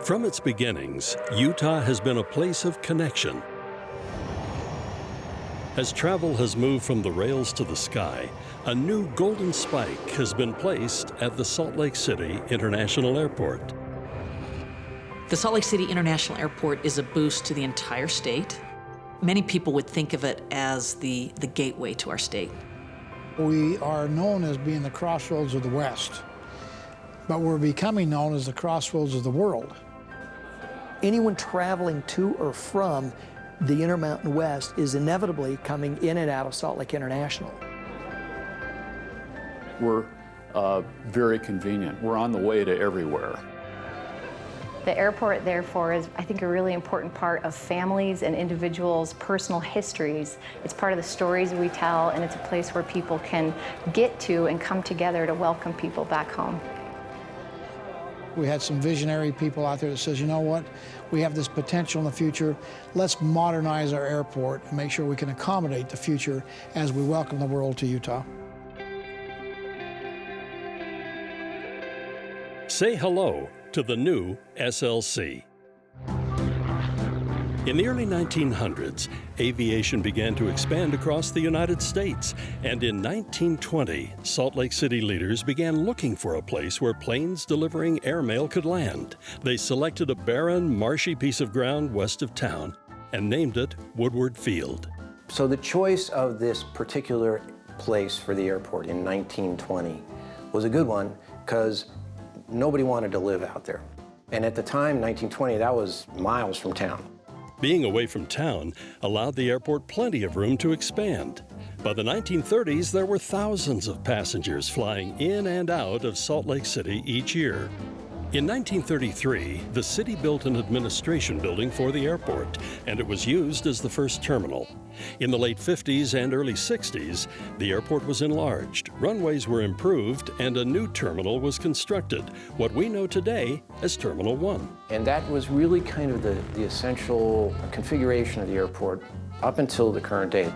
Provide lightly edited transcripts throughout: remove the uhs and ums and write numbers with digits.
From its beginnings, Utah has been a place of connection. As travel has moved from the rails to the sky, a new golden spike has been placed at the Salt Lake City International Airport. The Salt Lake City International Airport is a boost to the entire state. Many people would think of it as the gateway to our state. We are known as being the crossroads of the West, but we're becoming known as the crossroads of the world. Anyone traveling to or from the Intermountain West is inevitably coming in and out of Salt Lake International. We're very convenient. We're on the way to everywhere. The airport, therefore, is, I think, a really important part of families and individuals' personal histories. It's part of the stories we tell, and it's a place where people can get to and come together to welcome people back home. We had some visionary people out there that says, you know what, we have this potential in the future. Let's modernize our airport and make sure we can accommodate the future as we welcome the world to Utah. Say hello to the new SLC. In the early 1900s, aviation began to expand across the United States, and in 1920, Salt Lake City leaders began looking for a place where planes delivering airmail could land. They selected a barren, marshy piece of ground west of town and named it Woodward Field. So the choice of this particular place for the airport in 1920 was a good one because nobody wanted to live out there. And at the time, 1920, that was miles from town. Being away from town allowed the airport plenty of room to expand. By the 1930s, there were thousands of passengers flying in and out of Salt Lake City each year. In 1933, the city built an administration building for the airport, and it was used as the first terminal. In the late 50s and early 60s, the airport was enlarged, runways were improved, and a new terminal was constructed, what we know today as Terminal 1. And that was really kind of the essential configuration of the airport up until the current day.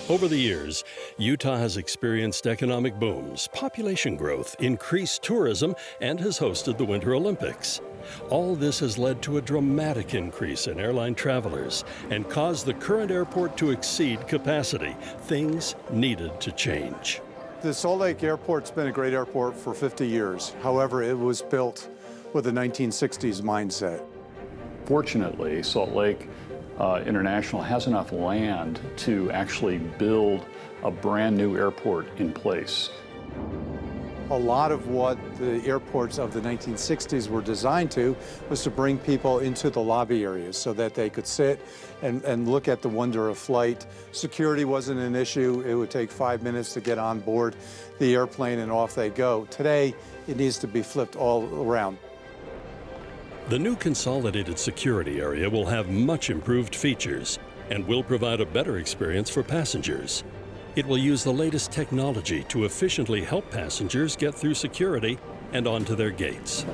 Over the years, Utah has experienced economic booms, population growth, increased tourism, and has hosted the Winter Olympics. All this has led to a dramatic increase in airline travelers and caused the current airport to exceed capacity. Things needed to change. The Salt Lake Airport's been a great airport for 50 years. However, it was built with a 1960s mindset. Fortunately, Salt Lake International has enough land to actually build a brand new airport in place. A lot of what the airports of the 1960s were designed to was to bring people into the lobby areas so that they could sit and look at the wonder of flight. Security wasn't an issue. It would take 5 minutes to get on board the airplane and off they go. Today, it needs to be flipped all around. The new consolidated security area will have much improved features and will provide a better experience for passengers. It will use the latest technology to efficiently help passengers get through security and onto their gates.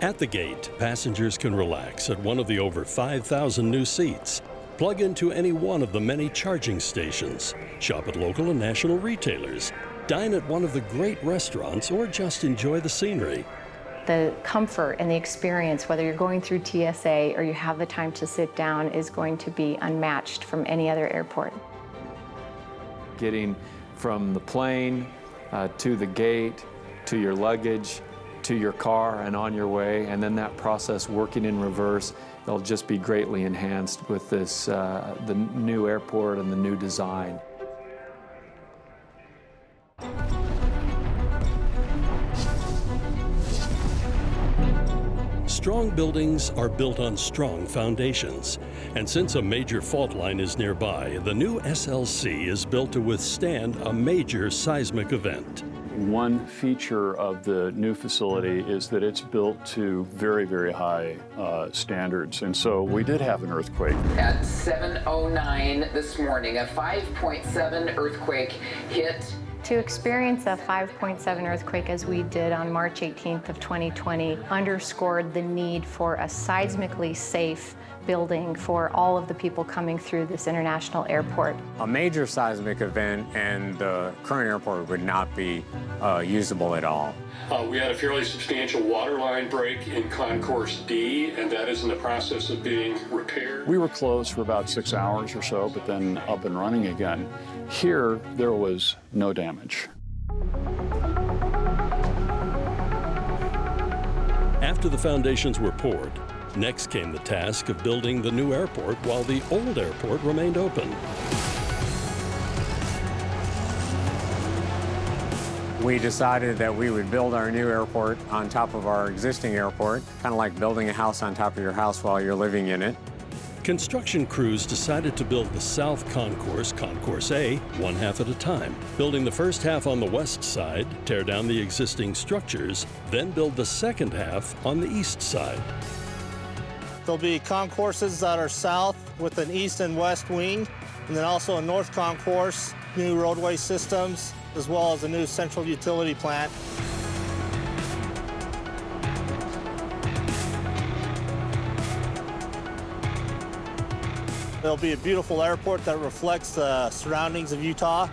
At the gate, passengers can relax at one of the over 5,000 new seats, plug into any one of the many charging stations, shop at local and national retailers, dine at one of the great restaurants, or just enjoy the scenery. The comfort and the experience, whether you're going through TSA or you have the time to sit down, is going to be unmatched from any other airport. Getting from the plane to the gate, to your luggage, to your car and on your way, and then that process working in reverse, they'll just be greatly enhanced with this, the new airport and the new design. Strong buildings are built on strong foundations. And since a major fault line is nearby, the new SLC is built to withstand a major seismic event. One feature of the new facility is that it's built to very, very high standards. And so we did have an earthquake. At 7:09 this morning, a 5.7 earthquake hit. To experience a 5.7 earthquake as we did on March 18th of 2020 underscored the need for a seismically safe building for all of the people coming through this international airport. A major seismic event and the current airport would not be usable at all. We had a fairly substantial water line break in Concourse D, and that is in the process of being repaired. We were closed for about 6 hours or so, but then up and running again. Here, there was no damage. After the foundations were poured, next came the task of building the new airport while the old airport remained open. We decided that we would build our new airport on top of our existing airport, kind of like building a house on top of your house while you're living in it. Construction crews decided to build the South Concourse, Concourse A, one half at a time, building the first half on the west side, tear down the existing structures, then build the second half on the east side. There'll be concourses that are south with an east and west wing, and then also a north concourse, new roadway systems, as well as a new central utility plant. It'll be a beautiful airport that reflects the surroundings of Utah,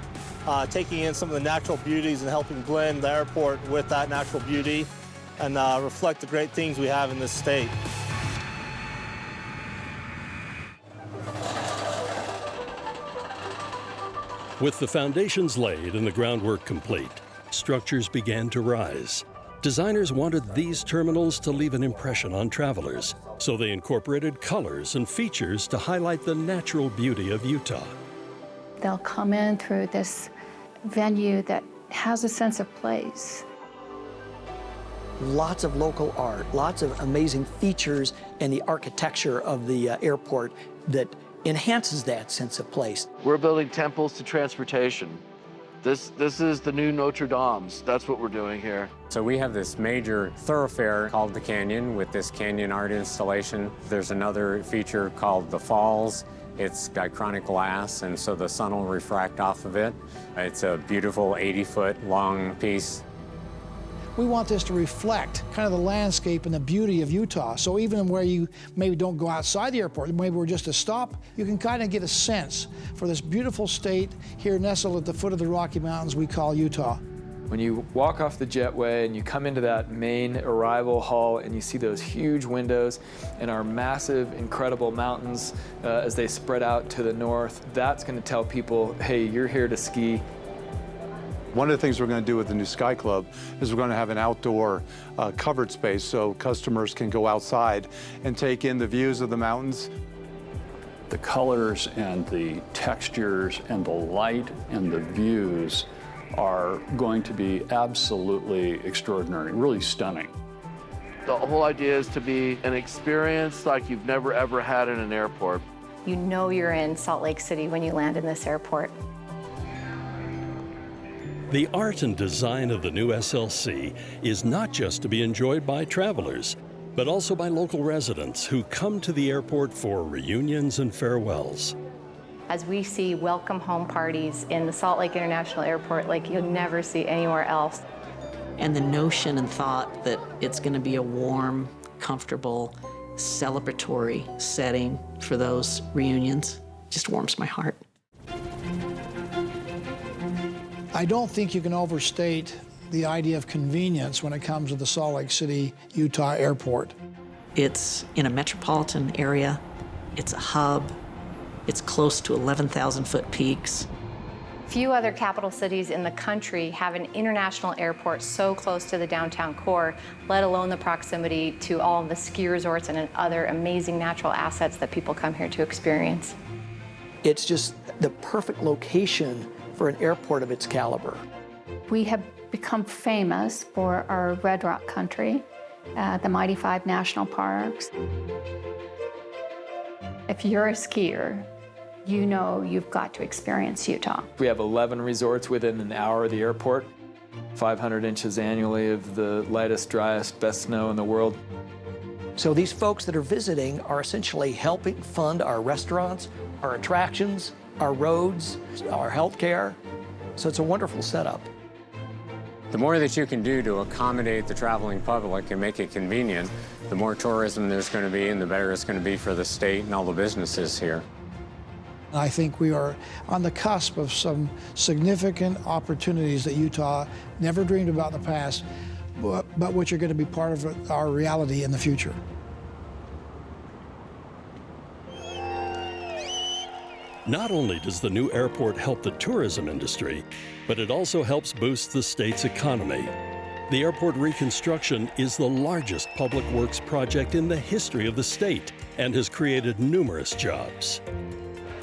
taking in some of the natural beauties and helping blend the airport with that natural beauty and reflect the great things we have in this state. With the foundations laid and the groundwork complete, structures began to rise. Designers wanted these terminals to leave an impression on travelers, so they incorporated colors and features to highlight the natural beauty of Utah. They'll come in through this venue that has a sense of place. Lots of local art, lots of amazing features and the architecture of the airport that enhances that sense of place. We're building temples to transportation. This is the new Notre Dame's. That's what we're doing here. So we have this major thoroughfare called the Canyon with this canyon art installation. There's another feature called the Falls. It's diachronic glass, and so the sun will refract off of it. It's a beautiful 80-foot long piece. We want this to reflect kind of the landscape and the beauty of Utah. So even where you maybe don't go outside the airport, maybe we're just a stop, you can kind of get a sense for this beautiful state here nestled at the foot of the Rocky Mountains we call Utah. When you walk off the jetway and you come into that main arrival hall and you see those huge windows and our massive, incredible mountains as they spread out to the north, that's going to tell people, hey, you're here to ski. One of the things we're going to do with the new Sky Club is we're going to have an outdoor covered space so customers can go outside and take in the views of the mountains. The colors and the textures and the light and the views are going to be absolutely extraordinary, really stunning. The whole idea is to be an experience like you've never ever had in an airport. You know you're in Salt Lake City when you land in this airport. The art and design of the new SLC is not just to be enjoyed by travelers, but also by local residents who come to the airport for reunions and farewells. As we see welcome home parties in the Salt Lake International Airport like you'll never see anywhere else. And the notion and thought that it's going to be a warm, comfortable, celebratory setting for those reunions just warms my heart. I don't think you can overstate the idea of convenience when it comes to the Salt Lake City, Utah airport. It's in a metropolitan area. It's a hub. It's close to 11,000-foot peaks. Few other capital cities in the country have an international airport so close to the downtown core, let alone the proximity to all of the ski resorts and other amazing natural assets that people come here to experience. It's just the perfect location for an airport of its caliber. We have become famous for our Red Rock country, the Mighty Five National Parks. If you're a skier, you know you've got to experience Utah. We have 11 resorts within an hour of the airport, 500 inches annually of the lightest, driest, best snow in the world. So these folks that are visiting are essentially helping fund our restaurants, our attractions, our roads, our health care. So it's a wonderful setup. The more that you can do to accommodate the traveling public and make it convenient, the more tourism there's going to be and the better it's going to be for the state and all the businesses here. I think we are on the cusp of some significant opportunities that Utah never dreamed about in the past, but which are going to be part of our reality in the future. Not only does the new airport help the tourism industry, but it also helps boost the state's economy. The airport reconstruction is the largest public works project in the history of the state and has created numerous jobs.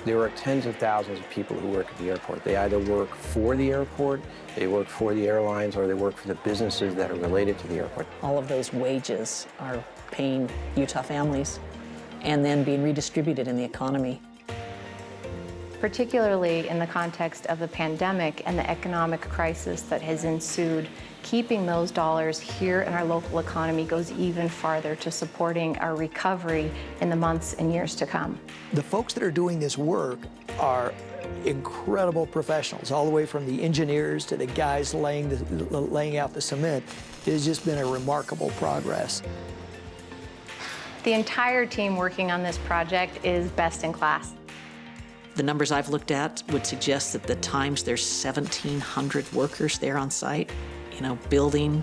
There are tens of thousands of people who work at the airport. They either work for the airport, they work for the airlines, or they work for the businesses that are related to the airport. All of those wages are paying Utah families and then being redistributed in the economy. Particularly in the context of the pandemic and the economic crisis that has ensued, keeping those dollars here in our local economy goes even farther to supporting our recovery in the months and years to come. The folks that are doing this work are incredible professionals, all the way from the engineers to the guys laying out the cement. It has just been a remarkable progress. The entire team working on this project is best in class. The numbers I've looked at would suggest that at times there's 1,700 workers there on site, building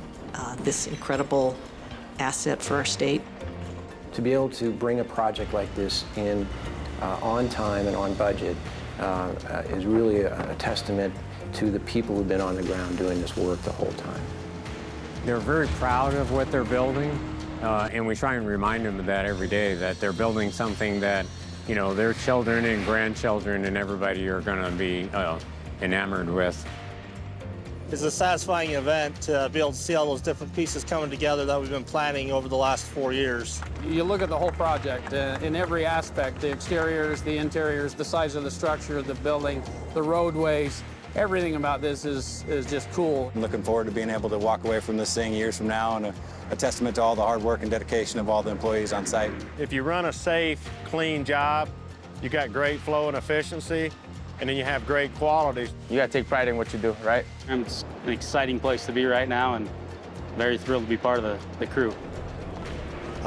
this incredible asset for our state. To be able to bring a project like this in on time and on budget is really a testament to the people who've been on the ground doing this work the whole time. They're very proud of what they're building, and we try and remind them of that every day, that they're building something that their children and grandchildren and everybody are going to be enamored with. It's a satisfying event to be able to see all those different pieces coming together that we've been planning over the last 4 years. You look at the whole project in every aspect, the exteriors, the interiors, the size of the structure, the building, the roadways, everything about this is just cool. I'm looking forward to being able to walk away from this thing years from now, and a testament to all the hard work and dedication of all the employees on site. If you run a safe, clean job, you got great flow and efficiency, and then you have great quality. You got to take pride in what you do, right? It's an exciting place to be right now, and very thrilled to be part of the crew.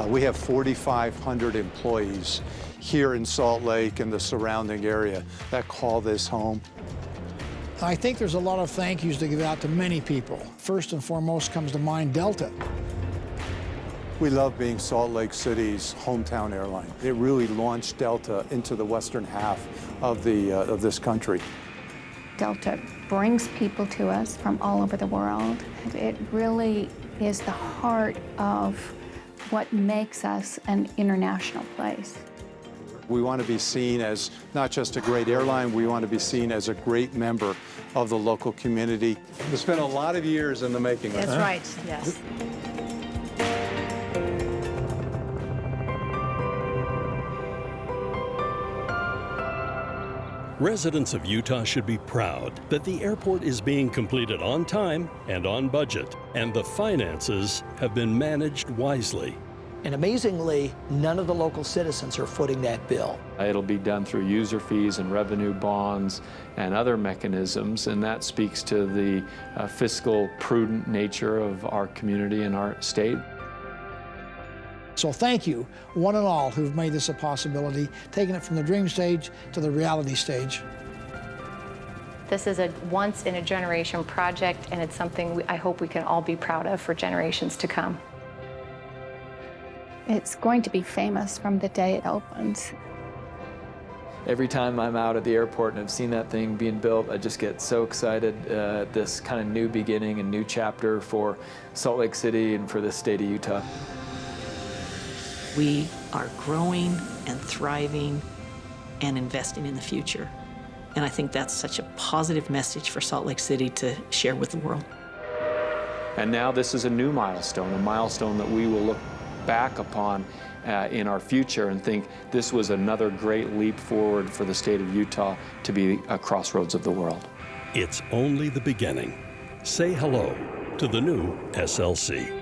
We have 4,500 employees here in Salt Lake and the surrounding area that call this home. I think there's a lot of thank yous to give out to many people. First and foremost comes to mind Delta. We love being Salt Lake City's hometown airline. It really launched Delta into the western half of this country. Delta brings people to us from all over the world. It really is the heart of what makes us an international place. We want to be seen as not just a great airline, we want to be seen as a great member of the local community. It's been a lot of years in the making. That's right, yes. Residents of Utah should be proud that the airport is being completed on time and on budget, and the finances have been managed wisely. And amazingly, none of the local citizens are footing that bill. It'll be done through user fees and revenue bonds and other mechanisms, and that speaks to the fiscal prudent nature of our community and our state. So thank you, one and all, who've made this a possibility, taking it from the dream stage to the reality stage. This is a once-in-a-generation project, and it's something I hope we can all be proud of for generations to come. It's going to be famous from the day it opens. Every time I'm out at the airport and I've seen that thing being built, I just get so excited at this kind of new beginning and new chapter for Salt Lake City and for the state of Utah. We are growing and thriving and investing in the future. And I think that's such a positive message for Salt Lake City to share with the world. And now this is a new milestone, a milestone that we will look back upon in our future and think this was another great leap forward for the state of Utah to be a crossroads of the world. It's only the beginning. Say hello to the new SLC.